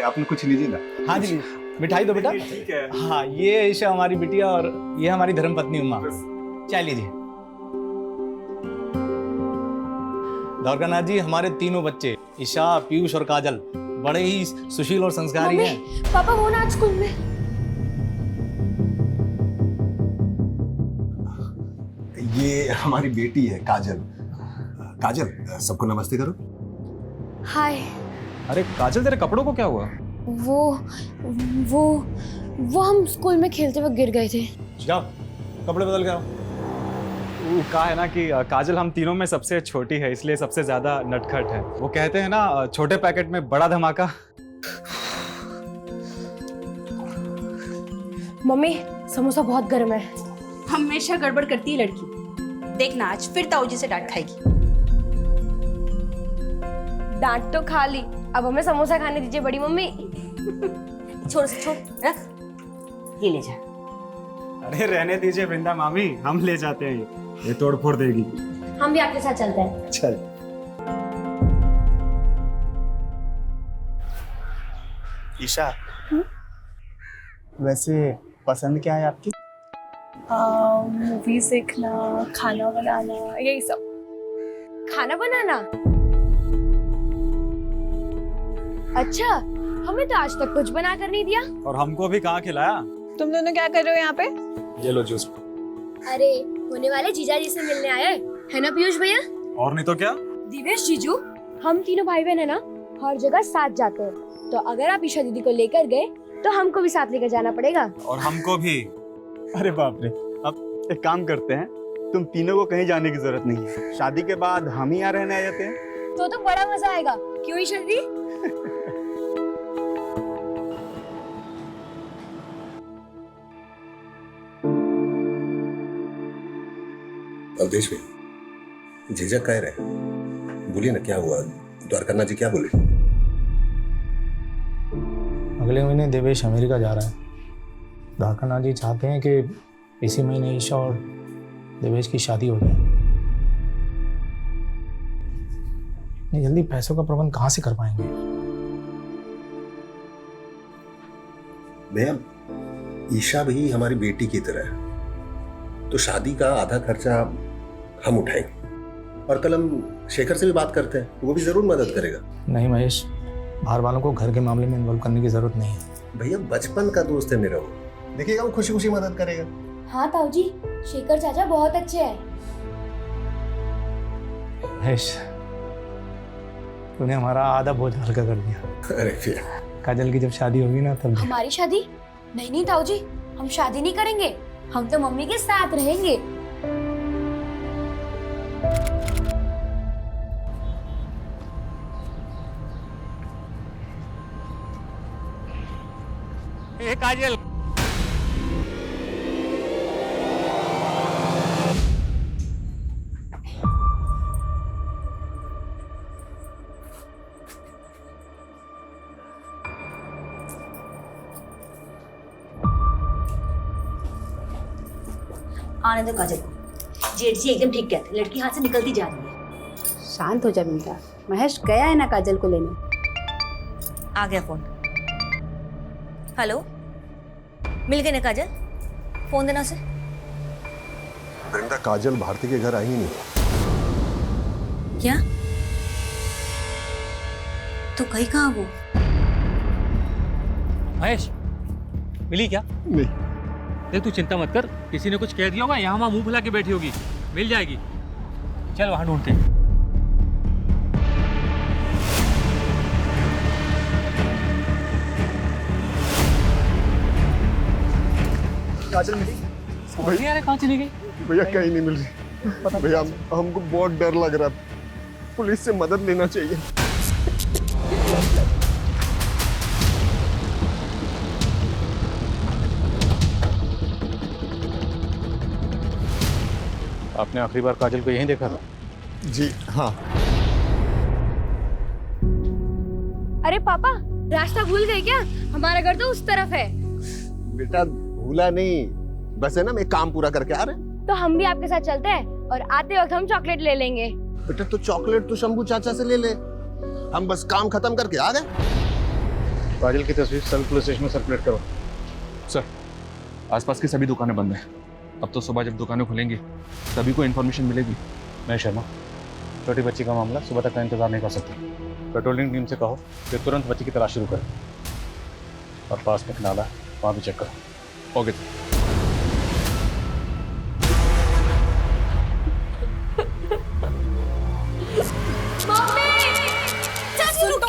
आपने कुछ लीजिए ना। हाँ जी, मिठाई दो बेटा। ठीक है। हाँ, ये ईशा हमारी बिटिया और ये हमारी धर्मपत्नी उमा। चाय लीजिए। द्वारकानाथ जी, हमारे तीनों बच्चे ईशा, पीयूष और काजल बड़े ही सुशील और संस्कारी हैं। पापा वो ना आज स्कूल में। ये हमारी बेटी है काजल। काजल, सबको नमस्ते करो। हाय। अरे काजल, तेरे कपड़ों को क्या हुआ? वो हम स्कूल में खेलते वक्त गिर गए थे। जाओ, कपड़े बदल के आओ। वो कहा है ना कि काजल हम तीनों में सबसे छोटी है, इसलिए सबसे ज्यादा नटखट है। वो कहते हैं ना, छोटे पैकेट में बड़ा धमाका। मम्मी, समोसा बहुत गर्म है। हमेशा गड़बड़ करती है लड़की। देखना आज फिर ताऊ जी से डांट खाएगी। डांट तो खा ली, अब हमें समोसा खाने दीजिए बड़ी मम्मी। छोड़ रख, ये ले जा। अरे रहने दीजिए वृंदा मामी, हम ले जाते हैं। ये तोड़ फोड़ देगी। हम भी आपके साथ चलते हैं। चल। ईशा, वैसे पसंद क्या है आपकी? मूवीज देखना, खाना बनाना, यही सब। खाना बनाना? अच्छा, हमें तो आज तक कुछ बना कर नहीं दिया। और हमको भी कहाँ खिलाया? तुम दोनों क्या कर रहे हो यहाँ पे? ये लो जूस। अरे, होने वाले जीजा जी से मिलने आए है ना पीयूष भैया? और नहीं तो क्या? दिवेश जीजू, हम तीनों भाई बहन है ना, हर जगह साथ जाते हैं। तो अगर आप ईशा दीदी को लेकर गए तो हमको भी साथ लेकर जाना पड़ेगा। और हमको भी। अरे बाप रे, अब एक काम करते हैं, तुम तीनों को कहीं जाने की जरूरत नहीं है। शादी के बाद हम ही यहाँ रहने आ जाते हैं। तो बड़ा मजा आएगा, क्यों ईशा दीदी? अवधेश भैया, झिझक कह रहे, बोलिए ना क्या हुआ? द्वारकानाथ जी क्या बोले? अगले महीने देवेश अमेरिका जा रहा है। द्वारकानाथ जी चाहते हैं कि इसी महीने ईशा और देवेश की शादी हो जाए। इतनी जल्दी पैसों का प्रबंध कहाँ से कर पाएंगे? भैया, ईशा भी हमारी बेटी की तरह है, तो शादी का आधा खर्चा हम उठाएंगे। और कल हम शेखर से भी बात करते हैं, वो भी जरूर मदद करेगा। नहीं महेश, बाहर वालों को घर के मामले में इन्वॉल्व करने की जरूरत नहीं है। भैया, बचपन का दोस्त है मेरा, वो देखिएगा, वो खुशी खुशी मदद करेगा। हाँ ताऊ जी, शेखर चाचा बहुत अच्छे हैं। महेश, तूने हमारा आधा बोझ हल्का कर दिया। अरे भैया, काजल की जब शादी होगी ना तब। हमारी शादी? नहीं ताऊ जी, हम शादी नहीं करेंगे, हम तो मम्मी के साथ रहेंगे। ए काजल, आने दो काजल को। जेठ जी एकदम ठीक कहते, लड़की हाथ से निकलती जा रही है। शांत हो जा बेटा। महेश गया है ना काजल को लेने। आ गया फोन। हेलो, मिल गए ना काजल? फोन देना उसे। वृंदा, काजल भारती के घर आई ही नहीं। क्या? तो कहीं कहाँ वो? महेश, मिली क्या? नहीं। देख, तू चिंता मत कर, किसी ने कुछ कह दिया होगा, यहाँ वहाँ मुंह फुला के बैठी होगी, मिल जाएगी। चल वहां ढूंढते हैं। काजल मिली? नहीं, अरे कहाँ चली गई? भैया कहीं नहीं मिल रही भैया। हमको बहुत डर लग रहा है, पुलिस से मदद लेना चाहिए। आपने आखिरी बार काजल को यहीं देखा था? जी हाँ। अरे पापा, रास्ता भूल गए क्या? हमारा घर तो उस तरफ है। बेटा भूला नहीं, बस है ना, मैं काम पूरा करके आ रहे हैं। तो हम भी आपके साथ चलते हैं और आते वक्त हम चॉकलेट ले लेंगे। बेटा तो चॉकलेट तो शंभू चाचा से ले ले, हम बस काम खत्म करके आ गए। काजल की तस्वीर सल पुलिस स्टेशन में सर्कुलेट करो। सर, आसपास की सभी दुकानें बंद हैं। अब तो सुबह जब दुकानें खुलेंगी सभी को इन्फॉर्मेशन मिलेगी। मैं शर्मा, छोटी बच्ची का मामला सुबह तक का इंतजार नहीं कर सकती। पेट्रोलिंग टीम से कहो कि तुरंत बच्ची की तलाश शुरू करें और पास में एक नाला है, वहाँ भी चेक करो। Okay sir.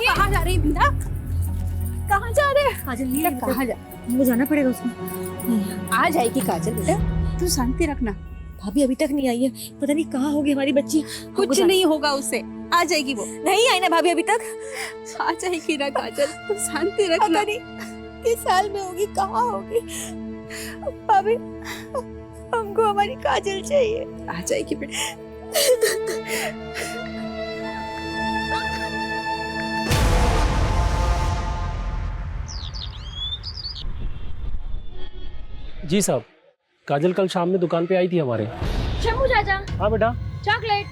कहाँ जा रही बिंदा? कहाँ जा रहे हैं? काजल नहीं कहाँ जा? वो जाना पड़ेगा उसको। आ जाएगी काजल बेटा, तू शांति रखना। भाभी अभी तक नहीं आई है, पता नहीं कहाँ होगी हमारी बच्ची। कुछ नहीं होगा उससे, आ जाएगी वो। नहीं आई ना भाभी अभी तक। आ जाएगी ना काजल, तू शांति रखना। किस साल में होगी, कहाँ होगी? भाभी हमको हमारी काजल चाहिए। आ जाएगी बेटा। जी साहब, काजल कल शाम में दुकान पे आई थी हमारे। शंभू चाचा, हाँ बेटा, चॉकलेट।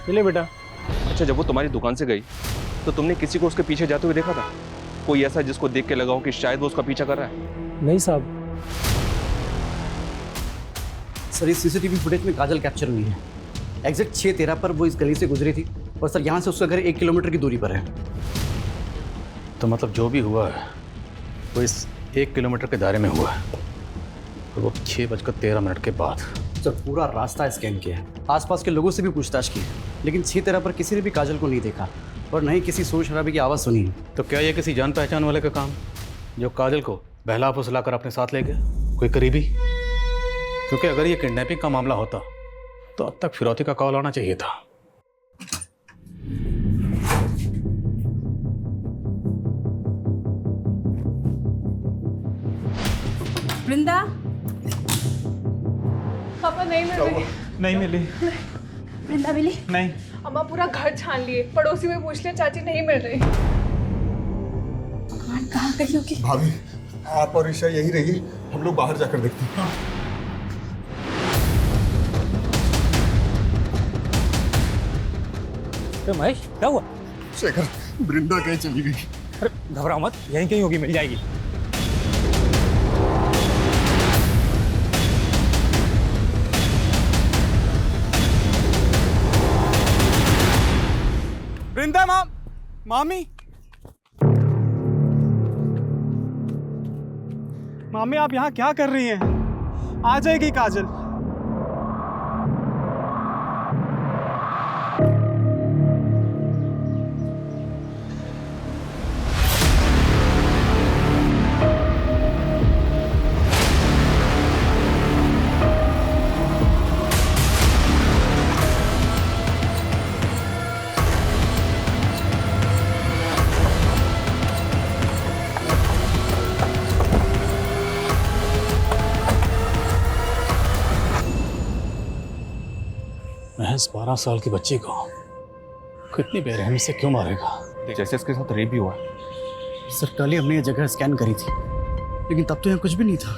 ले बेटा। अच्छा, जब वो तुम्हारी दुकान से गई तो तुमने किसी को उसके पीछे जाते हुए देखा था? कोई ऐसा जिसको देख के लगा हो कि शायद वो उसका पीछा कर रहा है? नहीं साहब। सर, इस सीसीटीवी फुटेज में काजल कैप्चर हुई है। एग्जैक्ट 6:13 पर वो इस गली से गुजरी थी और सर यहाँ से उसका घर 1 किलोमीटर की दूरी पर है। तो मतलब जो भी हुआ है वो इस 1 किलोमीटर के दायरे में हुआ है और वो 6:13 के बाद। सर, पूरा रास्ता स्कैन किया है, आसपास के लोगों से भी पूछताछ की, लेकिन 6:13 पर किसी ने भी काजल को नहीं देखा और न ही किसी शोर शराबे की आवाज़ सुनी। तो क्या ये किसी जान पहचान वाले का काम जो काजल को बहला फुसला कर अपने साथ ले गया? कोई करीबी? क्योंकि अगर ये किडनैपिंग का मामला होता तो अब तक फिरौती का कॉल आना चाहिए था। वृंदा, पापा नहीं मिल रही। नहीं मिली। वृंदा मिली? नहीं। अम्मा पूरा घर छान लिए, पड़ोसी में पूछ लिया, चाची नहीं मिल रही। भगवान, कहाँ गई होगी? भाभी, आप और ईशा यही रहिए, हम लोग बाहर जाकर देखते हैं। महेश, क्या हुआ? शेखर, वृंदा कहीं चली गई। अरे घबराओ मत, यहीं कहीं होगी, मिल जाएगी। वृंदा मामी मामी, आप यहाँ क्या कर रही हैं? आ जाएगी काजल। महज 12 साल की बच्ची को कितनी बेरहमी से क्यों मारेगा? जैसे इसके साथ रेप भी हुआ। सर, कल ही हमने ये जगह स्कैन करी थी, लेकिन तब तो यहाँ कुछ भी नहीं था।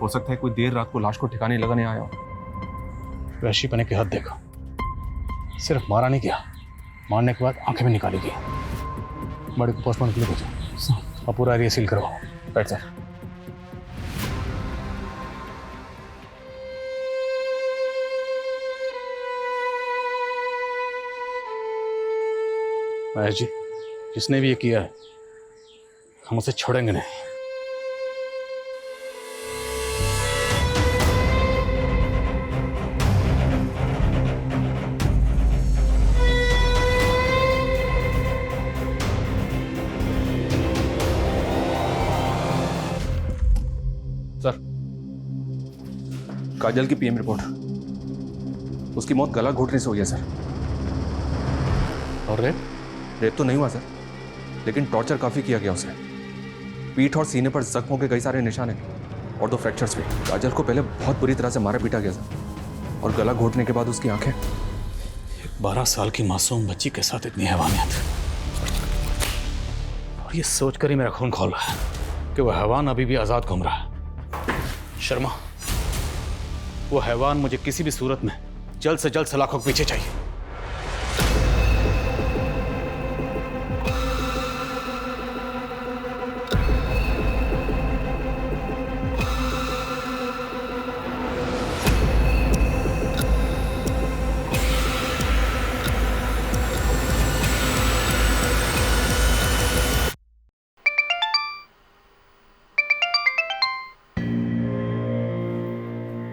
हो सकता है कोई देर रात को लाश को ठिकाने लगाने आया हो। वैशीपने की हद देखो, सिर्फ मारा नहीं गया, मारने के बाद आंखें भी निकाली गई। बड़े को पोस्टमार्टम के लिए भेजो और पूरा एरिया सील करो। बैठ जा। महेश जी, जिसने भी ये किया है हम उसे छोड़ेंगे नहीं। सर, काजल की पीएम रिपोर्ट। उसकी मौत गला घोटने से हुई है सर। और रेप तो नहीं हुआ सर, लेकिन टॉर्चर काफी किया गया उसे। पीठ और सीने पर जख्मों के कई सारे निशान हैं और 2 फ्रैक्चर्स भी। काजल को पहले बहुत बुरी तरह से मारा पीटा गया सर, और गला घोटने के बाद उसकी आंखें। 12 साल की मासूम बच्ची के साथ इतनी हैवानियत, और ये सोचकर ही मेरा खून खौल रहा है कि वह हैवान अभी भी आजाद घूम रहा है। शर्मा, वो हैवान मुझे किसी भी सूरत में जल्द से जल्द सलाखों के पीछे चाहिए।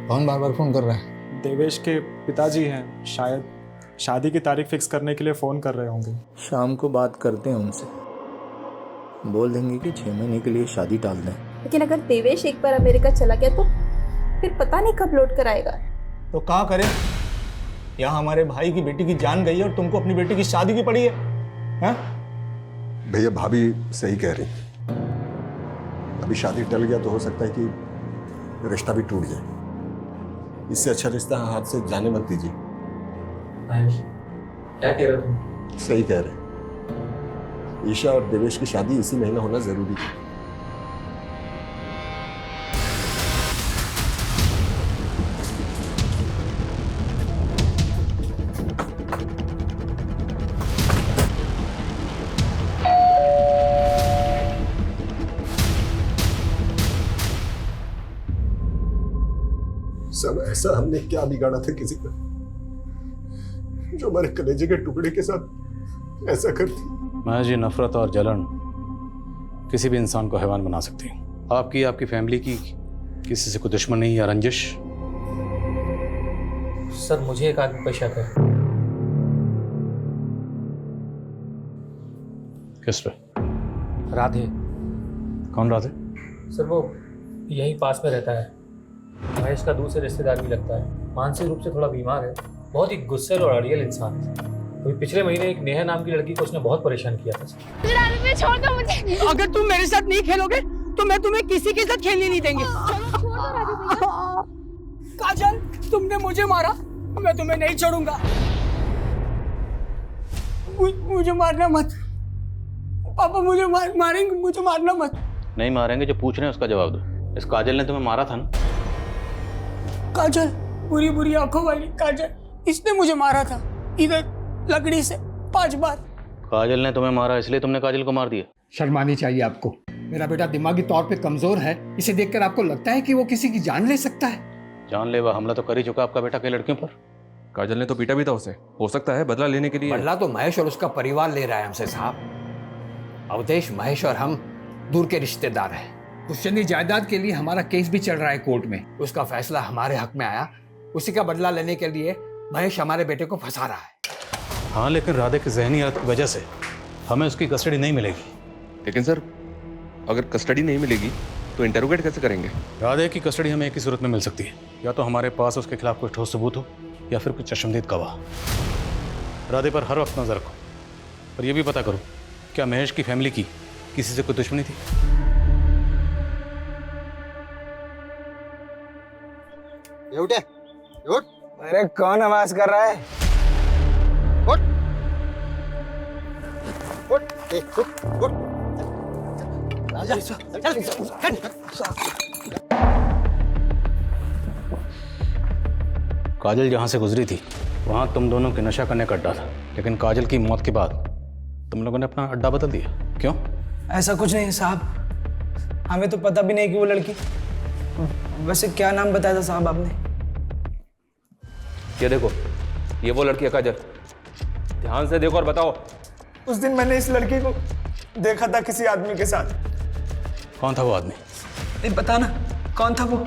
कौन बार बार फोन कर रहा है? देवेश के पिताजी हैं, शायद शादी की तारीख फिक्स करने के लिए फ़ोन कर रहे होंगे। शाम को बात करते हैं उनसे, बोल देंगे कि 6 महीने के लिए शादी टाल दें। लेकिन अगर देवेश एक बार अमेरिका चला गया तो फिर पता नहीं कब लौट कर आएगा। तो क्या करें? यहाँ हमारे भाई की बेटी की जान गई है और तुमको अपनी बेटी की शादी की पड़ी है, हाँ? भैया भाभी सही कह रही, अभी शादी टल गया तो हो सकता है कि रिश्ता भी टूट जाए। इससे अच्छा रिश्ता हाथ से जाने मत दीजिए। क्या कह रहे तुम? सही कह रहे, ईशा और देवेश की शादी इसी महीना होना जरूरी है। सब ऐसा हमने क्या बिगाड़ा था किसी का, जो हमारे कलेजे के टुकड़े के साथ ऐसा करती। महेश जी, नफरत और जलन किसी भी इंसान को हैवान बना सकती है। आपकी, आपकी फैमिली की किसी से कोई दुश्मनी या रंजिश? सर मुझे एक आदमी पर शक है। किस पे? राधे। कौन राधे? सर वो यहीं पास में रहता है, महेश का दूसरे रिश्तेदार भी लगता है। मानसिक रूप से थोड़ा बीमार है, बहुत ही गुस्सैल और अड़ियल इंसान है। अभी पिछले महीने एक नेहा नाम की लड़की को उसने बहुत परेशान किया था। छोड़ दो मुझे। अगर तुम मेरे साथ नहीं खेलोगे तो मैं तुम्हें किसी के साथ खेलने नहीं देंगे। काजल, तुमने मुझे मारा, मैं तुम्हें नहीं छोड़ूंगा। मुझे मारना मत पापा, मुझे मारेंगे, मुझे मारना मत। नहीं मारेंगे, जो पूछ रहे हैं उसका जवाब दो। इस काजल ने तुम्हें मारा था ना? काजल, बुरी बुरी आंखों वाली काजल, इसने मुझे मारा था इधर लकड़ी से 5 बार। काजल ने तुम्हें मारा इसलिए तुमने काजल को मार दिया? शर्मानी चाहिए आपको। मेरा बेटा दिमागी तौर पे कमजोर है, इसे देखकर आपको लगता है कि वो किसी की जान ले सकता है? जानलेवा हमला तो कर ही चुका आपका बेटा कई लड़कियों पर। काजल ने तो पीटा भी था उसे, हो सकता है बदला लेने के लिए। बदला तो महेश और उसका परिवार ले रहा है हमसे साहब। अवधेश, महेश और हम दूर के रिश्तेदार हैं। पुश्तैनी जायदाद के लिए हमारा केस भी चल रहा है कोर्ट में। उसका फैसला हमारे हक में आया, उसी का बदला लेने के लिए महेश हमारे बेटे को फंसा रहा है। हाँ, लेकिन राधे की जहनी हालत की वजह से हमें उसकी कस्टडी नहीं मिलेगी। लेकिन सर, अगर कस्टडी नहीं मिलेगी तो इंटरोगेट कैसे करेंगे? राधे की कस्टडी हमें एक ही सूरत में मिल सकती है, या तो हमारे पास उसके खिलाफ कोई ठोस सबूत हो या फिर कुछ चश्मदीद गवाह। राधे पर हर वक्त नजर रखो और ये भी पता करो क्या महेश की फैमिली की किसी से कोई दुश्मनी थी। अरे कौन आवाज कर रहा है? काजल जहाँ से गुजरी थी वहाँ तुम दोनों के नशा करने का अड्डा था, लेकिन काजल की मौत के बाद तुम लोगों ने अपना अड्डा बदल दिया, क्यों? ऐसा कुछ नहीं है साहब, हमें तो पता भी नहीं कि वो लड़की। वैसे क्या नाम बताया था साहब आपने? ये देखो, ये वो लड़की है काजल, ध्यान से देखो और बताओ। उस दिन मैंने इस लड़की को देखा था किसी आदमी के साथ। कौन था वो आदमी? नहीं पता ना कौन था वो।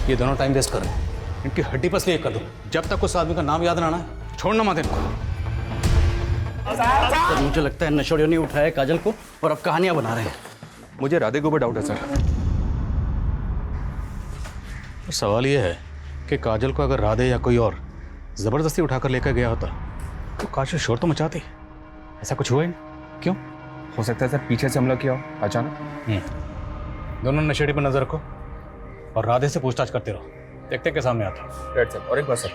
ये दोनों टाइम वेस्ट कर रहे हैं, इनकी हड्डी पसली एक कर दो। जब तक उस आदमी का नाम याद ना आना है छोड़ना मत इनको। तो मुझे लगता है नशोड़ियों ने उठाया काजल को और अब कहानियां बना रहे हैं। मुझे राधे के ऊपर डाउट है सर। सवाल ये है कि काजल को अगर राधे या कोई और जबरदस्ती उठाकर लेकर गया होता तो काजल शोर तो मचाती। ऐसा कुछ हुआ ही नहीं, क्यों? हो सकता है सर पीछे से हमला किया हो अचानक। दोनों नशेड़ी पर नजर रखो और राधे से पूछताछ करते रहो, देखते के सामने आता। Right sir. और एक बात सर,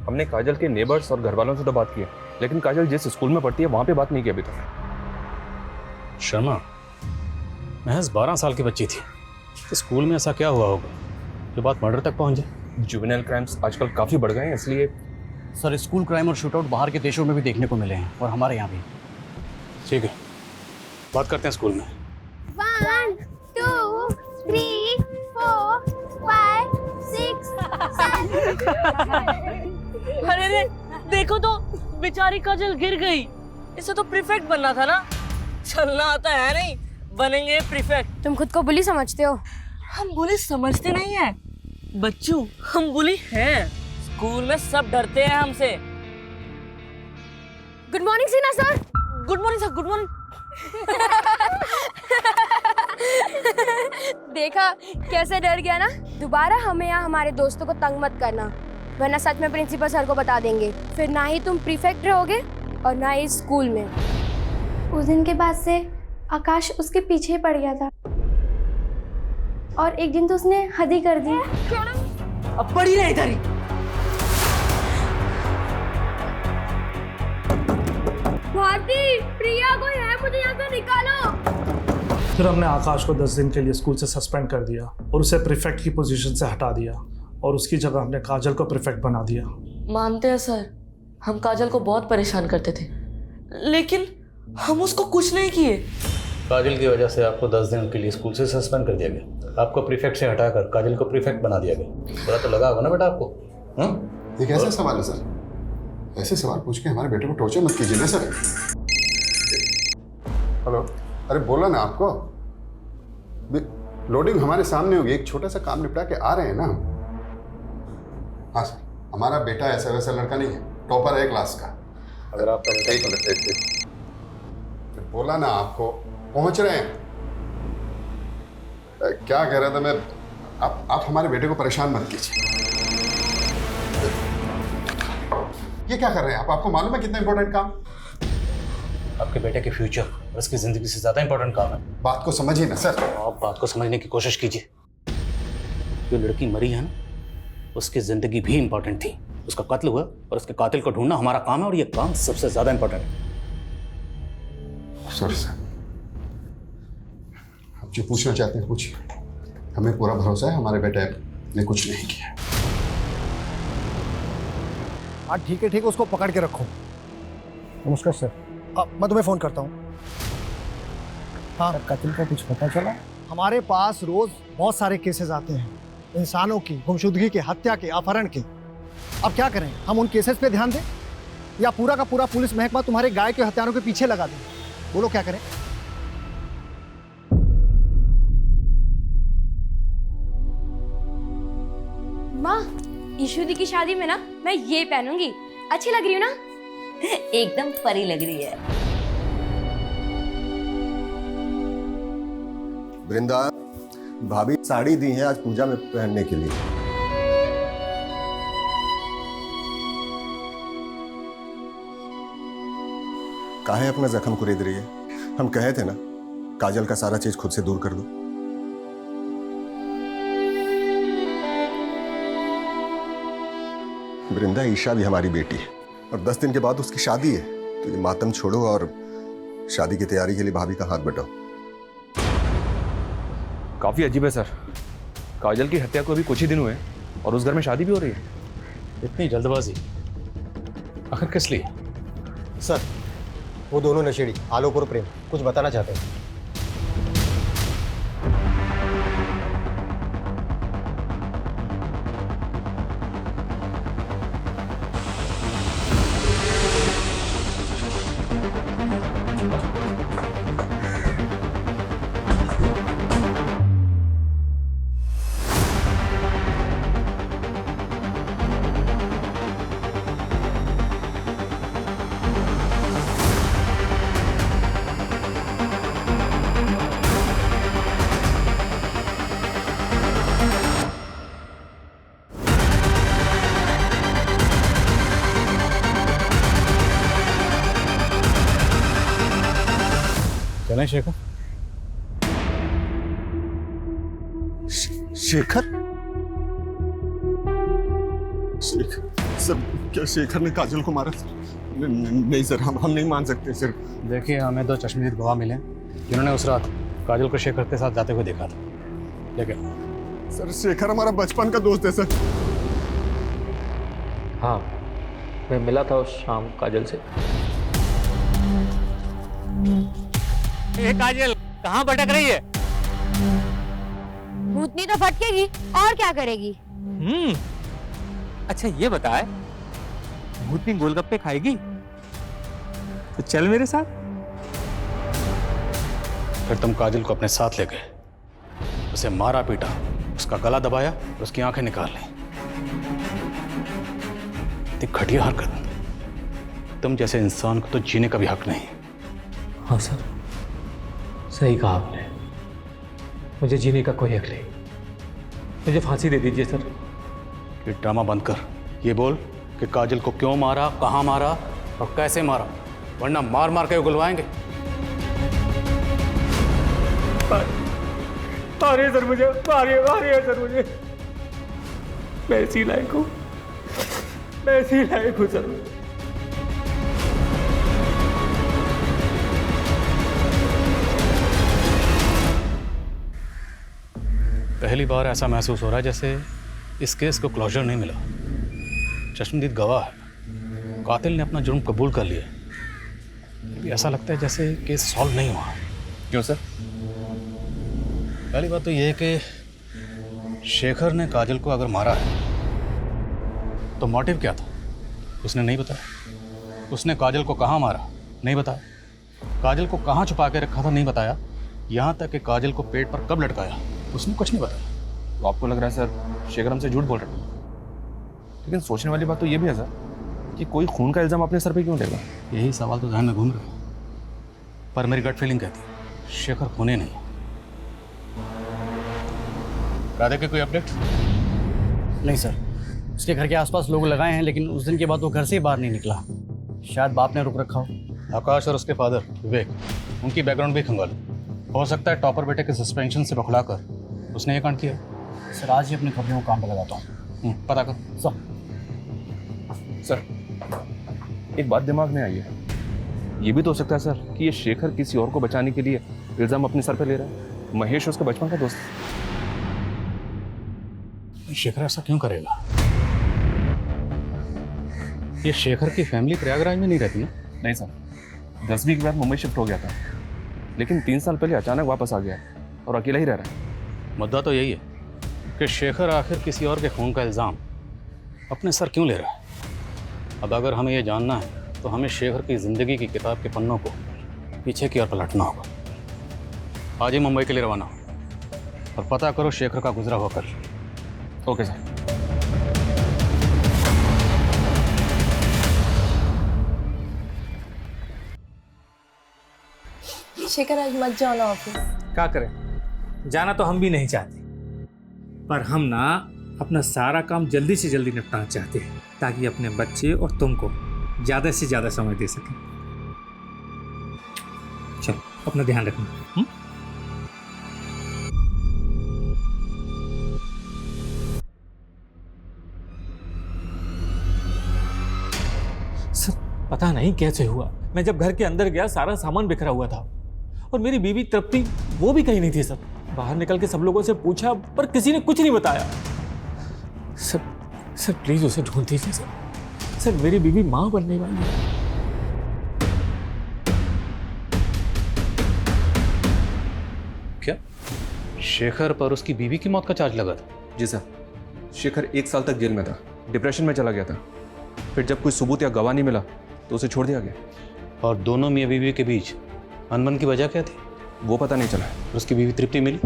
हमने काजल के नेबर्स और घर वालों से तो बात की है, लेकिन काजल जिस स्कूल में पढ़ती है वहाँ पे बात नहीं की अभी तक। शर्मा, महज 12 साल की बच्ची थी, तो स्कूल में ऐसा क्या हुआ होगा जो बात मर्डर तक पहुंच जाए? जुवेनाइल क्राइम्स आजकल काफ़ी बढ़ गए हैं, इसलिए सर स्कूल क्राइम और शूटआउट बाहर के देशों में भी देखने को मिले हैं और हमारे यहाँ भी। ठीक है, बात करते हैं स्कूल में। 1 2 3 4 5 6 7। अरे देखो तो बेचारी काजल गिर गई। इसे तो प्रीफेक्ट बनना था ना। चलना आता है नहीं, बनेंगे प्रीफेक्ट। तुम खुद को बुली समझते हो? हम बुली समझते नहीं है बच्चों, हम बुली हैं। स्कूल में सब डरते हैं हमसे। गुड मॉर्निंग सीना sir. Good morning sir, good morning. देखा कैसे डर गया ना। दोबारा हमें यहाँ हमारे दोस्तों को तंग मत करना, वरना सच में प्रिंसिपल सर को बता देंगे। फिर ना ही तुम प्रीफेक्ट रहोगे और ना ही स्कूल में। उस दिन के बाद से आकाश उसके पीछे पड़ गया था और एक दिन तो उसने हद ही कर दी। अब पढ़ी नहीं इधर ही। भारती, प्रिया कोई है, मुझे यहाँ से निकालो। फिर हमने आकाश को 10 दिन के लिए स्कूल से सस्पेंड कर दिया और उसे प्रीफेक्ट की पोजीशन से हटा दिया और उसकी जगह हमने काजल को प्रीफेक्ट बना दिया। मानते हैं सर, हम काजल को बहुत परेशान करते थे, लेकिन हम उसको कुछ नहीं किए। काजल की वजह से आपको 10 दिन के लिए स्कूल से सस्पेंड कर दिया गया। आपको प्रीफेक्ट से हटाकर काजल को प्रीफेक्ट बना दिया गया। बुरा तो लगा होगा ना बेटा आपको? ये कैसा सवाल है सर? ऐसे सवाल पूछ के हमारे बेटे को टॉर्चर मत कीजिए ना सर। हेलो, अरे बोला ना आपको, लोडिंग हमारे सामने होगी, एक छोटा सा काम निपटा के आ रहे हैं ना हम। हाँ सर, हमारा बेटा ऐसा वैसा लड़का नहीं है, टॉपर है क्लास का। अगर आप बोला ना आपको, पहुंच रहे हैं। क्या कह रहा था मैं, आप हमारे बेटे को परेशान मत कीजिए। ये क्या कर रहे हैं आप? आपको मालूम है कितना इंपॉर्टेंट काम? आपके बेटे के फ्यूचर और उसकी जिंदगी से ज्यादा इंपॉर्टेंट काम है। बात को समझिए ना सर। आप बात को समझने की कोशिश कीजिए। जो लड़की मरी है ना, उसकी जिंदगी भी इंपॉर्टेंट थी। उसका कत्ल हुआ और उसके कातिल को ढूंढना हमारा काम है, और ये काम सबसे ज्यादा इंपॉर्टेंट है। सर आप जो पूछना चाहते हैं पूछिए। हमें पूरा भरोसा है हमारे बेटे ने कुछ नहीं किया। हाँ ठीक है, उसको पकड़ के रखो। नमस्कार सर। मैं तुम्हें फ़ोन करता हूँ। हाँ, कत्ल का कुछ पता चला? हमारे पास रोज़ बहुत सारे केसेस आते हैं, इंसानों की गुमशुदगी के, हत्या के, अपहरण के। अब क्या करें, हम उन केसेस पे ध्यान दें या पूरा का पूरा पुलिस महकमा तुम्हारे गाय के हत्यारों के पीछे लगा दें? बोलो क्या करें? माँ, ईशुदी की शादी में ना मैं ये पहनूंगी, अच्छी लग रही हूँ ना? एकदम परी लग रही है। वृंदा, भाभी साड़ी दी है आज पूजा में पहनने के लिए। काहे अपना जख्म कुरेद रही है? हम कहे थे ना, काजल का सारा चीज खुद से दूर कर दो। वृंदा, ईशा भी हमारी बेटी है और 10 दिन के बाद उसकी शादी है, तो ये मातम छोड़ो और शादी की तैयारी के लिए भाभी का हाथ बटाओ। काफी अजीब है सर, काजल की हत्या को अभी कुछ ही दिन हुए और उस घर में शादी भी हो रही है। इतनी जल्दबाजी आखिर किस लिए? सर, वो दोनों नशेड़ी आलोक और प्रेम कुछ बताना चाहते हैं। चलें शेखर? शेखर? सर, क्या शेखर ने काजल को मारा? नहीं सर, हम नहीं मान सकते सर। देखिए, हमें 2 चश्मदीद गवाह मिले जिन्होंने उस रात काजल को शेखर के साथ जाते हुए देखा था। लेकिन सर, शेखर हमारा बचपन का दोस्त है सर। हाँ, मैं मिला था उस शाम काजल से। काजल कहाँ भटक रही है? भूतनी तो भटकेगी और क्या करेगी? अच्छा ये बताए, भूतनी गोलगप्पे खाएगी? तो चल मेरे साथ। फिर तुम काजल को अपने साथ ले गए, उसे मारा पीटा, उसका गला दबाया और उसकी आंखें निकाल ली। इतनी घटिया हरकत, तुम जैसे इंसान को तो जीने का भी हक नहीं। हाँ सर, सही कहा आपने, मुझे जीने का कोई हक नहीं। मुझे फांसी दे दीजिए सर। ये ड्रामा बंद कर, ये बोल कि काजल को क्यों मारा, कहाँ मारा और कैसे मारा, वरना मार मार के उगलवाएंगे। मारिए सर मुझे, मारिए सर मुझे। मैं इसी लायक हूँ, मैं इसी लायक हूँ सर। पहली बार ऐसा महसूस हो रहा है जैसे इस केस को क्लोजर नहीं मिला। चश्मदीद गवाह है, कातिल ने अपना जुर्म कबूल कर लिया, अभी ऐसा लगता है जैसे केस सॉल्व नहीं हुआ। क्यों सर? पहली बात तो ये है कि शेखर ने काजल को अगर मारा है तो मोटिव क्या था, उसने नहीं बताया। उसने काजल को कहाँ मारा, नहीं बताया। काजल को कहाँ छुपा के रखा था, नहीं बताया। यहाँ तक कि काजल को पेट पर कब लटकाया, उसने कुछ नहीं बताया। तो आपको लग रहा है सर शेखर हमसे झूठ बोल रहा है? लेकिन सोचने वाली बात तो ये भी है सर कि कोई खून का इल्ज़ाम अपने सर पे क्यों लेगा? यही सवाल तो ध्यान में घूम रहा है, पर मेरी गट फीलिंग कहती है शेखर खूने नहीं। राधे के कोई अपडेट? नहीं सर, उसके घर के आसपास लोग लगाए हैं, लेकिन उस दिन के बाद वो घर से ही बाहर नहीं निकला। शायद बाप ने रुक रखा हो। आकाश और उसके फादर विवेक, उनकी बैकग्राउंड भी खंगालो। हो सकता है टॉपर बेटे के सस्पेंशन से बखलाकर उसने ये कांड किया। सर आज ही अपने खबरों को काम पे लगाता हूँ। पता कर। सर एक बात दिमाग में आई है, ये भी तो हो सकता है सर कि ये शेखर किसी और को बचाने के लिए इल्ज़ाम अपने सर पे ले रहा है। महेश उसका बचपन का दोस्त। शेखर ऐसा क्यों करेगा? ये शेखर की फैमिली प्रयागराज में नहीं रहती ना? नहीं सर, 10वीं के बाद मुंबई शिफ्ट हो गया था, लेकिन 3 साल पहले अचानक वापस आ गया और अकेला ही रह रहा है। मुद्दा तो यही है कि शेखर आखिर किसी और के खून का इल्ज़ाम अपने सर क्यों ले रहा है। अब अगर हमें यह जानना है तो हमें शेखर की ज़िंदगी की किताब के पन्नों को पीछे की ओर पलटना होगा। आज ही मुंबई के लिए रवाना हो और पता करो शेखर का गुजरा हुआ कल। Okay sir. शेखर आज मत जाओ ना ऑफिस। क्या करें, जाना तो हम भी नहीं चाहते, पर हम ना अपना सारा काम जल्दी से जल्दी निपटाना चाहते हैं ताकि अपने बच्चे और तुमको ज़्यादा से ज़्यादा समय दे सकें। चलो अपना ध्यान रखना। सर पता नहीं कैसे हुआ, मैं जब घर के अंदर गया सारा सामान बिखरा हुआ था और मेरी बीवी तृप्ति वो भी कहीं नहीं थी। सर बाहर निकल के सब लोगों से पूछा पर किसी ने कुछ नहीं बताया। सर प्लीज उसे ढूंढ दीजिए सर। सर मेरी बीवी मां बनने वाली है। क्या शेखर पर उसकी बीवी की मौत का चार्ज लगा था? जी सर, शेखर 1 साल तक जेल में था, डिप्रेशन में चला गया था। फिर जब कोई सबूत या गवाह नहीं मिला तो उसे छोड़ दिया गया। और दोनों मियाँ बीवी के बीच अनबन की वजह क्या थी? वो पता नहीं चला। उसकी बीवी तृप्ति मिली?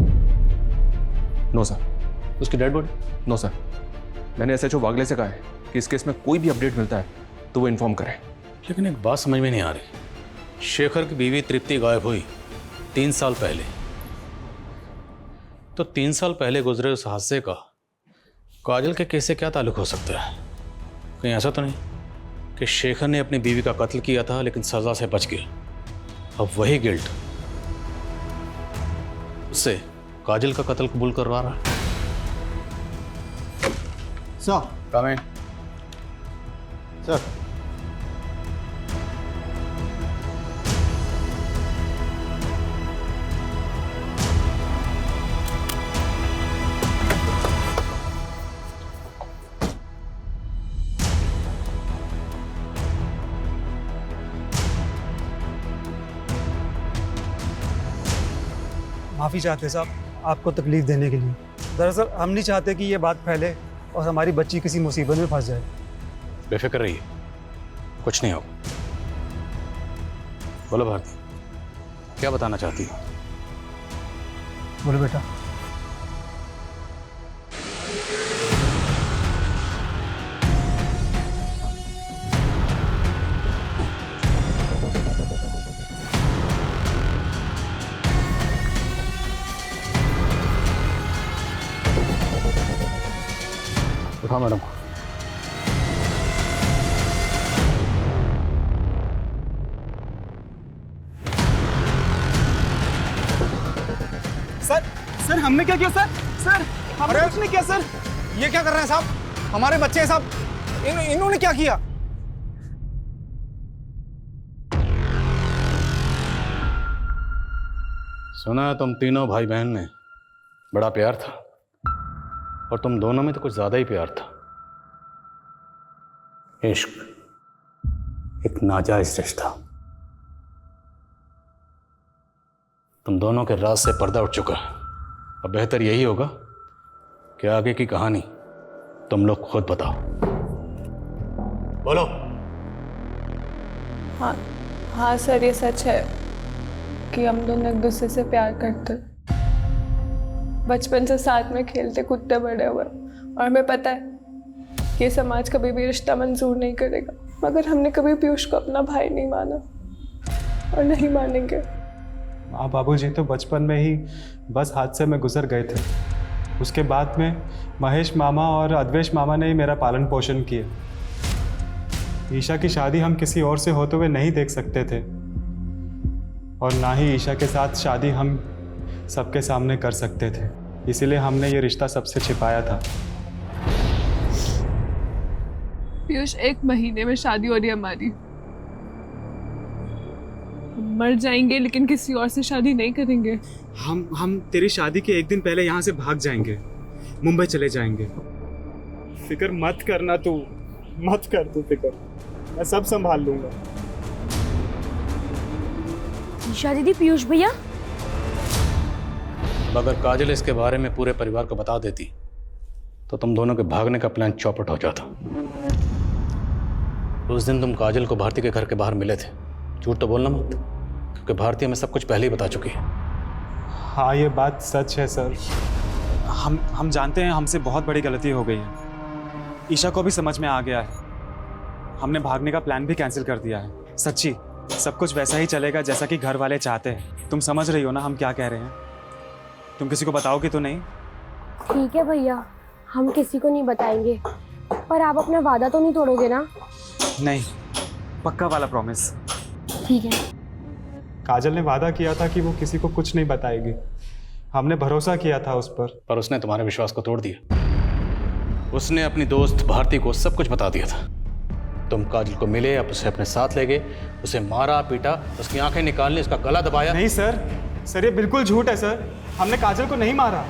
No sir. उसकी डेड बॉडी? No sir. मैंने SHO वागले से कहा है कि इस केस में कोई भी अपडेट मिलता है तो वो इन्फॉर्म करें। लेकिन एक बात समझ में नहीं आ रही, शेखर की बीवी तृप्ति गायब हुई 3 साल पहले, तो 3 साल पहले गुजरे उस हादसे का काजल के केस से क्या ताल्लुक हो सकता है? कहीं ऐसा तो नहीं कि शेखर ने अपनी बीवी का कत्ल किया था लेकिन सजा से बच गया, अब वही गिल्ट उससे काजल का कत्ल कबूल करवा रहा है? सर कम है सर। माफ़ी चाहते साहब आपको तकलीफ़ देने के लिए। दरअसल हम नहीं चाहते कि ये बात फैले और हमारी बच्ची किसी मुसीबत में फंस जाए। बेफिक्र रहिए, कुछ नहीं होगा। बोलो भारती, क्या बताना चाहती हो? बोलो बेटा। उठाओ मैडम को। सर हमने क्या किया सर? सर हमने कुछ नहीं किया सर। ये क्या कर रहे हैं साहब? हमारे बच्चे हैं साहब। इन्होंने क्या किया? सुना है तुम तीनों भाई बहन में बड़ा प्यार था, और तुम दोनों में तो कुछ ज्यादा ही प्यार था। इश्क, एक नाजायज रिश्ता। तुम दोनों के राज से पर्दा उठ चुका है। अब बेहतर यही होगा कि आगे की कहानी तुम लोग खुद बताओ। बोलो। हाँ सर, ये सच है कि हम दोनों एक दूसरे से प्यार करते, बचपन से साथ में खेलते कूदते बड़े हुए, और हमें पता है कि समाज कभी भी रिश्ता मंजूर नहीं करेगा, मगर हमने कभी पीयूष को अपना भाई नहीं माना और नहीं मानेंगे। आप बाबूजी तो बचपन में ही बस हादसे में गुजर गए थे। उसके बाद में महेश मामा और अद्वेश मामा ने ही मेरा पालन पोषण किया। ईशा की शादी हम किसी और से होते हुए नहीं देख सकते थे, और ना ही ईशा के साथ शादी हम सबके सामने कर सकते थे, इसीलिए हमने ये रिश्ता सबसे छिपाया था। पीयूष, 1 महीने में शादी हो रही है हमारी। हम मर जाएंगे लेकिन किसी और से शादी नहीं करेंगे। हम तेरी शादी के 1 दिन पहले यहाँ से भाग जाएंगे, मुंबई चले जाएंगे। फिक्र मत करना तू, मत कर तू फिक्र, मैं सब संभाल लूंगा। ईशा दीदी, पीयूष भैया। अगर काजल इसके बारे में पूरे परिवार को बता देती तो तुम दोनों के भागने का प्लान चौपट हो जाता। उस दिन तुम काजल को भारती के घर के बाहर मिले थे। झूठ तो बोलना मत, क्योंकि भारती हमें सब कुछ पहले ही बता चुकी है। हाँ, ये बात सच है सर। हम जानते हैं हमसे बहुत बड़ी गलती हो गई है। ईशा को भी समझ में आ गया है। हमने भागने का प्लान भी कैंसिल कर दिया है। सच्ची, सब कुछ वैसा ही चलेगा जैसा कि घर वाले चाहते हैं। तुम समझ रही हो ना हम क्या कह रहे हैं? तुम किसी को बताओगे तो नहीं? ठीक है भैया, हम किसी को नहीं बताएंगे, पर आप अपना वादा तो नहीं तोड़ोगे ना? नहीं, पक्का वाला प्रॉमिस। ठीक है। काजल ने वादा किया था कि वो किसी को कुछ नहीं बताएगी। हमने भरोसा किया था उस पर उसने तुम्हारे विश्वास को तोड़ दिया। उसने अपनी दोस्त भारती को सब कुछ बता दिया था। तुम काजल को मिले, आप उसे अपने साथ ले गए, उसे मारा पीटा, उसकी आंखें निकालने, उसका गला दबाया। नहीं सर, ये बिल्कुल झूठ है सर। हमने काजल को नहीं मारा।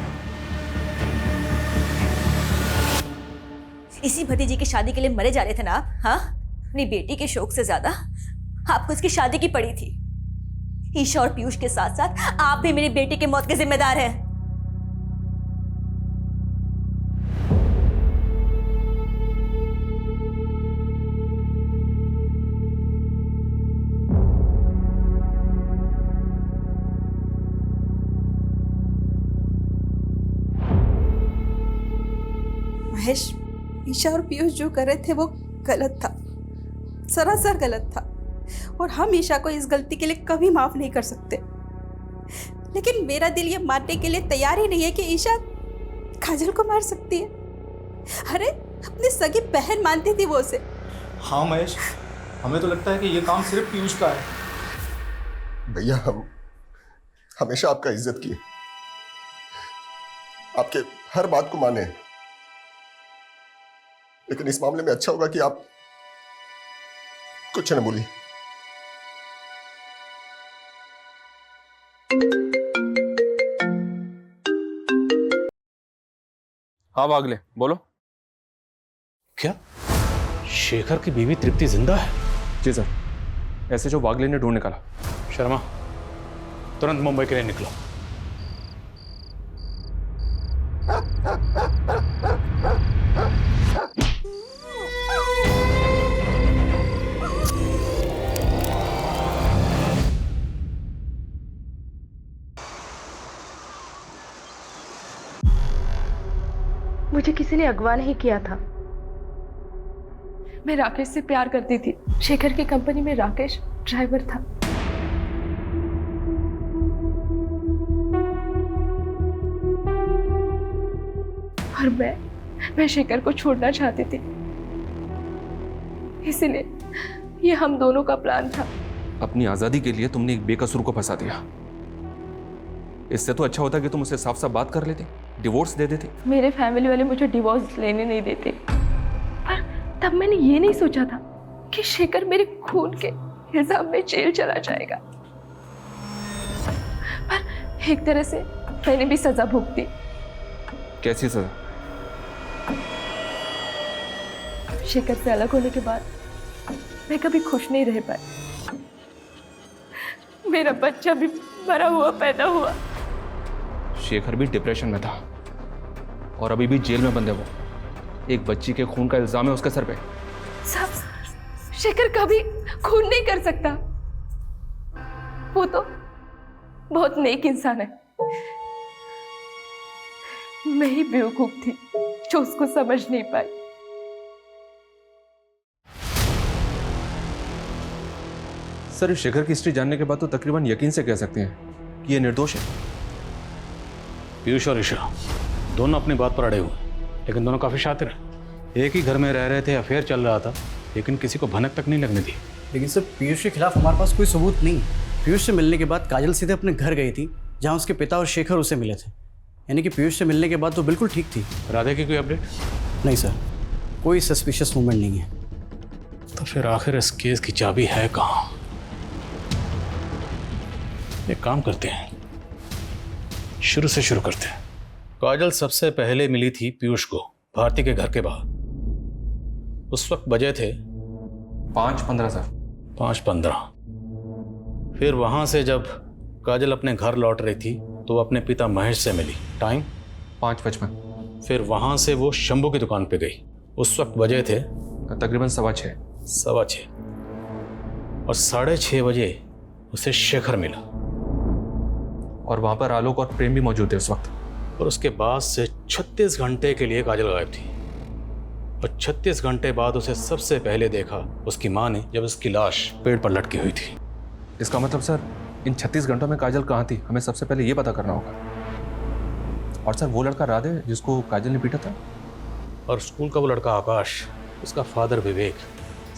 इसी भतीजी की शादी के लिए मरे जा रहे थे ना? हाँ, अपनी बेटी के शौक से ज्यादा आपको इसकी शादी की पड़ी थी। ईशा और पीयूष के साथ साथ आप भी मेरी बेटी की मौत के जिम्मेदार हैं। महेश, ईशा और पीयूष जो कर रहे थे वो गलत था, सरासर गलत था, और हम ईशा को इस गलती के लिए कभी माफ नहीं कर सकते। लेकिन मेरा दिल ये मानने के लिए तैयार ही नहीं है कि ईशा काजल को मार सकती है। अरे, अपनी सगी बहन मानती थी वो उसे। हाँ महेश, हमें तो लगता है कि ये काम सिर्फ पीयूष का है। भैया, हम हमेशा आपका इज्जत किए, आपके हर बात को माने, लेकिन इस मामले में अच्छा होगा कि आप कुछ न बोलिए। हाँ वागले, बोलो। क्या शेखर की बीवी तृप्ति जिंदा है? जी सर, ऐसे जो वागले ने ढूंढ निकाला। शर्मा, तुरंत मुंबई के लिए निकलो। मुझे किसी ने अगवा नहीं किया था। मैं राकेश से प्यार करती थी। शेखर की कंपनी में राकेश ड्राइवर था। और मैं शेखर को छोड़ना चाहती थी, इसलिए ये हम दोनों का प्लान था। अपनी आज़ादी के लिए तुमने एक बेकसूर को फंसा दिया। इससे तो अच्छा होता कि तुम उससे साफ साफ बात कर लेती, डिवोर्स दे देती। मेरे फैमिली वाले मुझे डिवोर्स लेने नहीं देते, पर तब मैंने ये नहीं सोचा था कि शेखर मेरे खून के इल्जाम में जेल चला जाएगा। पर एक तरह से मैंने भी सजा भुगती। कैसी सजा? शेखर से अलग होने के बाद मैं कभी खुश नहीं रह पाई। मेरा बच्चा भी मरा हुआ पैदा हुआ। शेखर भी डिप्रेशन में था और अभी भी जेल में बंद है वो। एक बच्ची के खून का इल्जाम है उसके सर पे। सब शेखर कभी खून नहीं कर सकता। वो तो बहुत नेक इंसान है। मैं ही बेवकूफ थी जो उसको समझ नहीं पाई। सर, इस शेखर की हिस्ट्री जानने के बाद तो तकरीबन यकीन से कह सकते हैं कि ये निर्दोष है। पीयूष और ईशा दोनों अपनी बात पर अड़े हुए, लेकिन दोनों काफ़ी शातिर हैं। एक ही घर में रह रहे थे, अफेयर चल रहा था, लेकिन किसी को भनक तक नहीं लगने दी। लेकिन सर, पीयूष के खिलाफ हमारे पास कोई सबूत नहीं। पीयूष से मिलने के बाद काजल सीधे अपने घर गई थी, जहाँ उसके पिता और शेखर उसे मिले थे। यानी कि पीयूष से मिलने के बाद तो बिल्कुल ठीक थी। राधे की कोई अपडेट? नहीं सर, कोई सस्पिशियस मूवमेंट नहीं है। तो फिर आखिर इस केस की चाबी है कहाँ? एक काम करते हैं, शुरू से शुरू करते हैं। काजल सबसे पहले मिली थी पीयूष को भारती के घर के बाहर। उस वक्त बजे थे 5:15 सर। 5:15। फिर वहां से जब काजल अपने घर लौट रही थी तो वो अपने पिता महेश से मिली। टाइम 5:55। फिर वहां से वो शंभू की दुकान पे गई। उस वक्त बजे थे तकरीबन 6:15। 6:15। और 6:30 बजे उसे शेखर मिला और वहां पर आलोक और प्रेम भी मौजूद थे उस वक्त। और उसके बाद से 36 घंटे के लिए काजल गायब थी। और 36 घंटे बाद उसे सबसे पहले देखा उसकी माँ ने, जब उसकी लाश पेड़ पर लटकी हुई थी। इसका मतलब सर, इन 36 घंटों में काजल कहाँ थी, हमें सबसे पहले ये पता करना होगा। और सर, वो लड़का राधे जिसको काजल ने पीटा था, और स्कूल का वो लड़का आकाश, उसका फादर विवेक।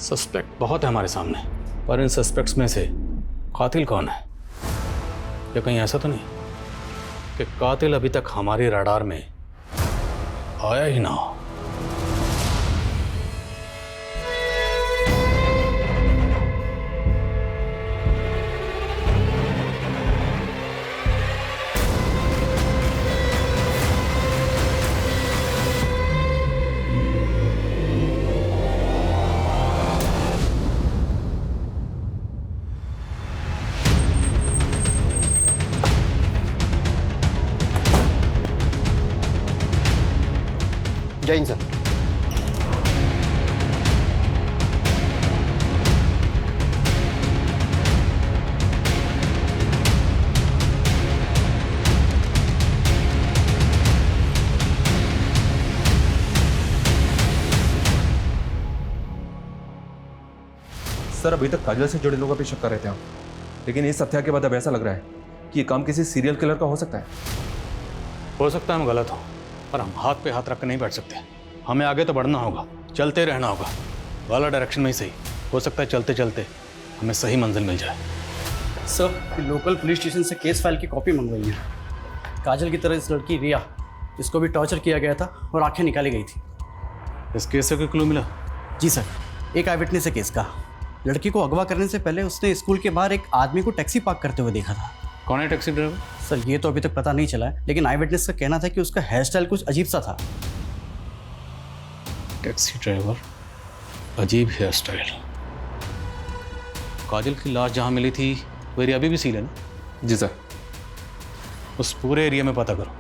सस्पेक्ट बहुत है हमारे सामने, पर इन सस्पेक्ट्स में से कातिल कौन है? या कहीं ऐसा तो नहीं कि कातिल अभी तक हमारे रडार में आया ही ना हो? जय हिंद सर। सर, अभी तक काजल से जुड़े लोगों पर शक कर रहे थे हम, लेकिन इस हत्या के बाद अब ऐसा लग रहा है कि ये काम किसी सीरियल किलर का हो सकता है। हो सकता है हम गलत हो, पर हम हाथ पे हाथ रख कर नहीं बैठ सकते। हमें आगे तो बढ़ना होगा, चलते रहना होगा, वाला डायरेक्शन में ही सही। हो सकता है चलते चलते हमें सही मंजिल मिल जाए। सर, लोकल पुलिस स्टेशन से केस फाइल की कॉपी मंगवाई है। काजल की तरह इस लड़की रिया, जिसको भी टॉर्चर किया गया था और आंखें निकाली गई थी। इस केस से कोई क्लू मिला? जी सर, एक आई विटनेस है केस का। लड़की को अगवा करने से पहले उसने स्कूल के बाहर एक आदमी को टैक्सी पार्क करते हुए देखा था। कौन है टैक्सी ड्राइवर? सर, ये तो अभी तक पता नहीं चला है, लेकिन आई विटनेस का कहना था कि उसका हेयर स्टाइल कुछ अजीब सा था। टैक्सी ड्राइवर, अजीब हेयर स्टाइल। काजल की लाश जहाँ मिली थी वो एरिया अभी भी सील है ना? जी सर। उस पूरे एरिया में पता करो,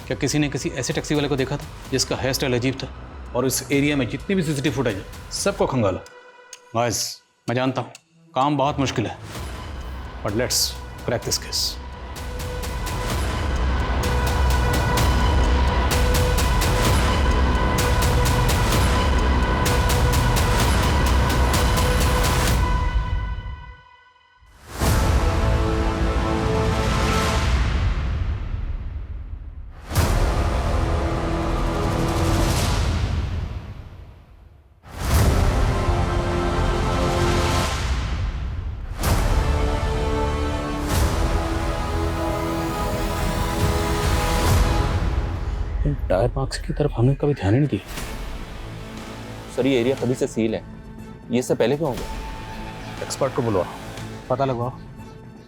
क्या किसी ने किसी ऐसे टैक्सी वाले को देखा था जिसका हेयर स्टाइल अजीब था? और इस एरिया में जितनी भी सीसीटीवी फुटेज है सबको खंगालो। गाइस, मैं जानता हूँ काम बहुत मुश्किल है, but let's crack this case. Tyre marks की तरफ हमने कभी ध्यान ही नहीं दिया। सर ये एरिया कभी से सील है, ये सब पहले क्यों हो गया? एक्सपर्ट को बुलवाओ, पता लगवाओ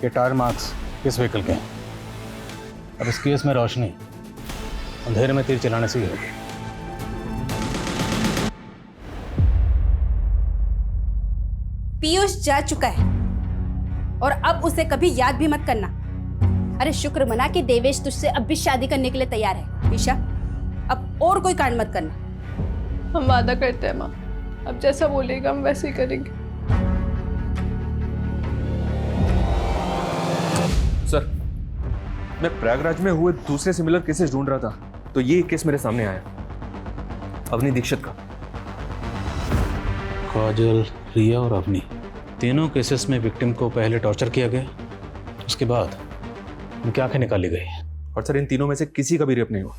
कि टायर मार्क्स किस व्हीकल के हैं। अब इस केस में रोशनी अंधेरे में तीर चलाने से ही होगी। पीयूष जा चुका है और अब उसे कभी याद भी मत करना। अरे शुक्र मना कि देवेश तुझसे अब भी शादी करने के लिए तैयार है। ईशा अब और कोई कांड मत करना। हम वादा करते हैं माँ, अब जैसा बोलेगा हम वैसे ही करेंगे। सर मैं प्रयागराज में हुए दूसरे सिमिलर केसेस ढूंढ रहा था, तो ये केस मेरे सामने आया, अवनी दीक्षित का। काजल, रिया और अवनी तीनों केसेस में विक्टिम को पहले टॉर्चर किया गया, उसके बाद उनकी आंखें निकाली गई। और सर इन तीनों में से किसी का भी रेप नहीं हुआ।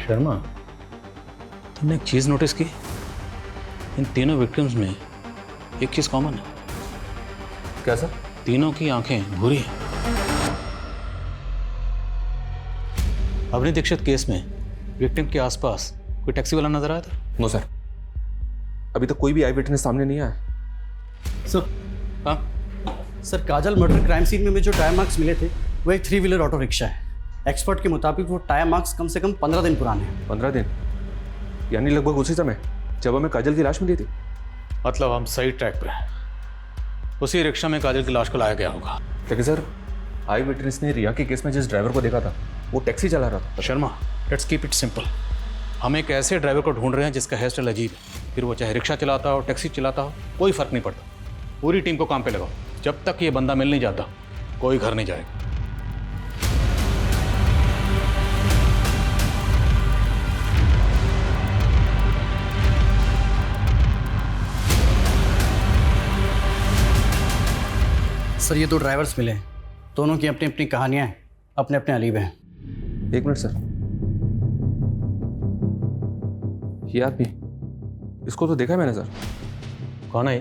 शर्मा, तुमने एक चीज नोटिस की? इन तीनों विक्टिम्स में एक चीज कॉमन है। क्या सर? तीनों की आंखें भूरी हैं। अवनी दीक्षित केस में विक्टिम के आसपास कोई टैक्सी वाला नजर आया था? नो सर, अभी तक कोई भी आई विटनेस सामने नहीं आया। सर सर काजल मर्डर क्राइम सीन में मुझे जो टायर मार्क्स मिले थे वो एक 3 व्हीलर ऑटो रिक्शा है। एक्सपर्ट के मुताबिक वो टायर मार्क्स कम से कम 15 दिन पुराने हैं। 15 दिन यानी लगभग उसी समय जब हमें काजल की लाश मिली थी। मतलब हम सही ट्रैक पे हैं। उसी रिक्शा में काजल की लाश को लाया गया होगा। लेकिन सर आई विटनेस ने रिया के केस में जिस ड्राइवर को देखा था वो टैक्सी चला रहा था। Sharma, let's keep it simple. हम एक ऐसे ड्राइवर को ढूंढ रहे हैं जिसका हेयर स्टाइल अजीब है, फिर वो चाहे रिक्शा चलाता हो टैक्सी चलाता हो, कोई फर्क नहीं पड़ता। पूरी टीम को काम पे लगाओ। जब तक ये बंदा मिल नहीं जाता कोई घर नहीं जाएगा। सर ये 2 ड्राइवर्स मिले हैं, दोनों की अपनी अपनी कहानियां हैं, अपने अपने अलीब हैं। 1 मिनट सर, ये आदमी, इसको तो देखा है मैंने सर। कौन है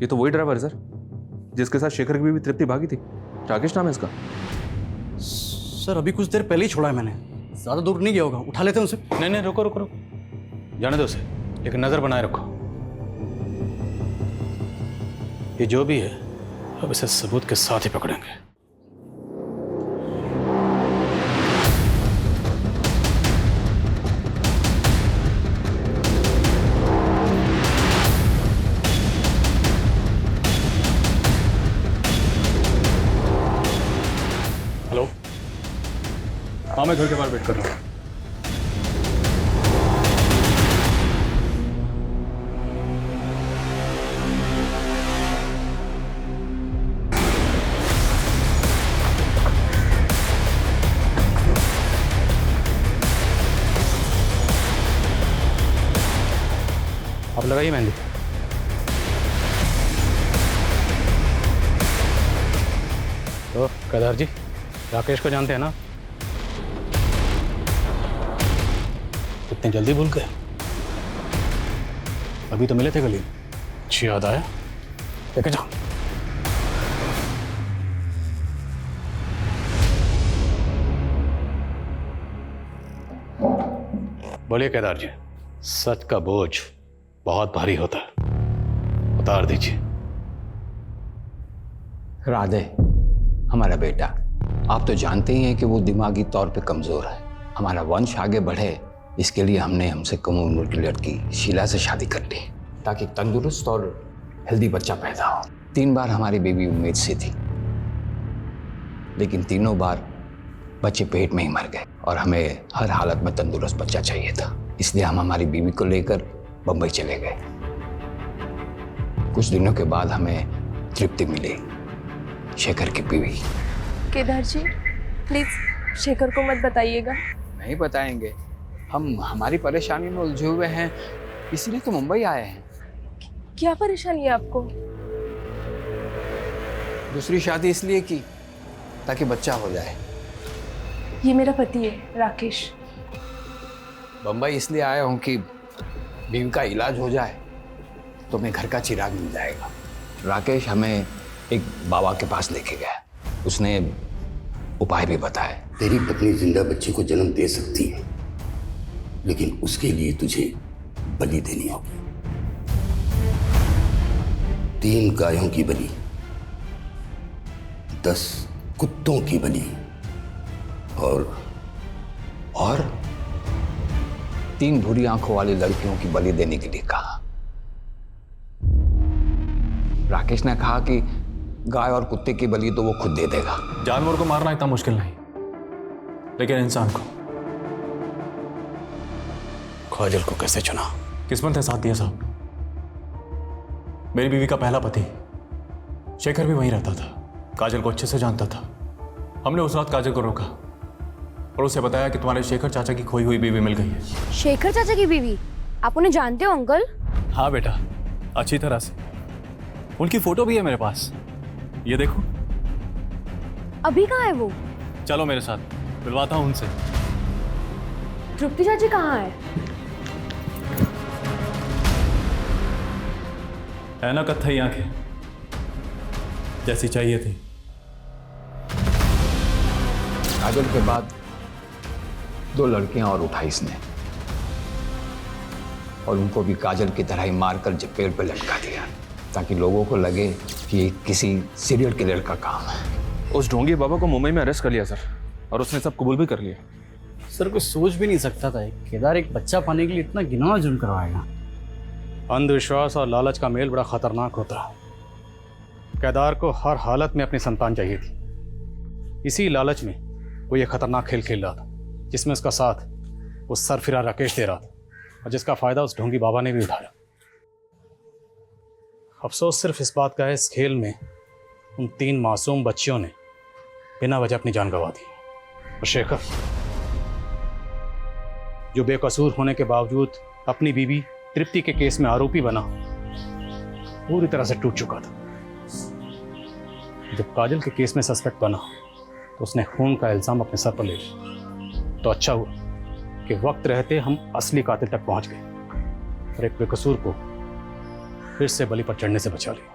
ये तो वही ड्राइवर है सर जिसके साथ शेखर की बीवी तृप्ति भागी थी। राकेश नाम है इसका। सर अभी कुछ देर पहले ही छोड़ा है मैंने, ज़्यादा दूर नहीं गया होगा, उठा लेते हैं उसे। नहीं, रुको रुको रुको, जाने दो उसे, लेकिन नज़र बनाए रखो। ये जो भी है अब इसे सबूत के साथ ही पकड़ेंगे। हेलो, हाँ मैं घर के बाहर वेट कर रहा हूँ। आप लगाइए मेहंदी। तो केदार जी, राकेश को जानते हैं ना? इतनी जल्दी भूल गए? अभी तो मिले थे गली, अच्छी याद आया, लेके जाओ। बोलिए केदार जी, सच का बोझ बहुत भारी होता है, उतार दीजिए। राधे, हमारा बेटा, आप तो जानते ही हैं कि वो दिमागी तौर पे कमजोर है। हमारा वंश आगे बढ़े इसके लिए हमने हमसे कम उम्र की लड़की शीला से शादी कर ली ताकि तंदुरुस्त और हेल्दी बच्चा पैदा हो। 3 बार हमारी बेबी उम्मीद से थी, लेकिन तीनों बार बच्चे पेट में ही मर गए और हमें हर हालत में तंदुरुस्त बच्चा चाहिए था। इसलिए हम हमारी बीवी को लेकर बंबई चले गए। कुछ दिनों के बाद हमें तृप्ति मिली, शेखर की बीवी। केदार जी प्लीज शेखर को मत बताइएगा। नहीं बताएंगे, हम हमारी परेशानी में उलझे हुए हैं, इसीलिए तो मुंबई आए हैं। क्या परेशानी है आपको? दूसरी शादी इसलिए की ताकि बच्चा हो जाए। ये मेरा पति है राकेश। बंबई इसलिए आया हूँ कि बीवी का इलाज हो जाए तो मैं घर का चिराग मिल जाएगा। राकेश हमें एक बाबा के पास लेके गया। उसने उपाय भी बताए। तेरी पत्नी जिंदा बच्चे को जन्म दे सकती है, लेकिन उसके लिए तुझे बलि देनी होगी। 3 गायों की बलि, 10 कुत्तों की बलि और 3 भूरी आंखों वाली लड़कियों की बलि देने के लिए कहा। राकेश ने कहा कि गाय और कुत्ते की बलि तो वो खुद दे देगा। जानवर को मारना इतना मुश्किल नहीं, लेकिन इंसान को। काजल को कैसे चुना? किस्मत है साथ दिया साहब। मेरी बीवी का पहला पति शेखर भी वहीं रहता था, काजल को अच्छे से जानता था। हमने उस रात काजल को रोका और उसे बताया कि तुम्हारे शेखर चाचा की खोई हुई बीवी मिल गई है। शेखर चाचा की बीवी? आप उन्हें जानते हो अंकल? हाँ बेटा, अच्छी तरह से। उनकी फोटो भी है मेरे पास, ये देखो। अभी कहाँ है वो? चलो मेरे साथ, मिलवाता हूँ उनसे। तृप्ति चाची कहाँ है ना कत्थई आंखें, जैसी चाहिए थी। काजल के बाद 2 लड़कियां और उठाई इसने, और उनको भी काजल की तरह ही मारकर पेड़ पे लटका दिया, ताकि लोगों को लगे कि ये किसी सीरियल किलर का काम है। उस ढोंगी बाबा को मुंबई में अरेस्ट कर लिया सर, और उसने सब कबूल भी कर लिया। सर कोई सोच भी नहीं सकता था केदार एक बच्चा पाने के लिए इतना घिनौना जुर्म करवाएगा। अंधविश्वास और लालच का मेल बड़ा खतरनाक होता है। केदार को हर हालत में अपनी संतान चाहिए थी। इसी लालच में वो ये खतरनाक खेल खेल रहा था, जिसमें उसका साथ वो सरफिरा राकेश दे रहा था, और जिसका फायदा उस ढोंगी बाबा ने भी उठाया। अफसोस सिर्फ इस बात का है, इस खेल में उन 3 मासूम बच्चियों ने बिना वजह अपनी जान गंवा दी। और शेखर, जो बेकसूर होने के बावजूद अपनी बीवी तृप्ति के केस में आरोपी बना, पूरी तरह से टूट चुका था। जब काजल के केस में सस्पेक्ट बना तो उसने खून का इल्जाम अपने सर पर ले लिया। तो अच्छा हुआ कि वक्त रहते हम असली कातिल तक पहुंच गए और एक बेकसूर को फिर से बलि पर चढ़ने से बचा लिया।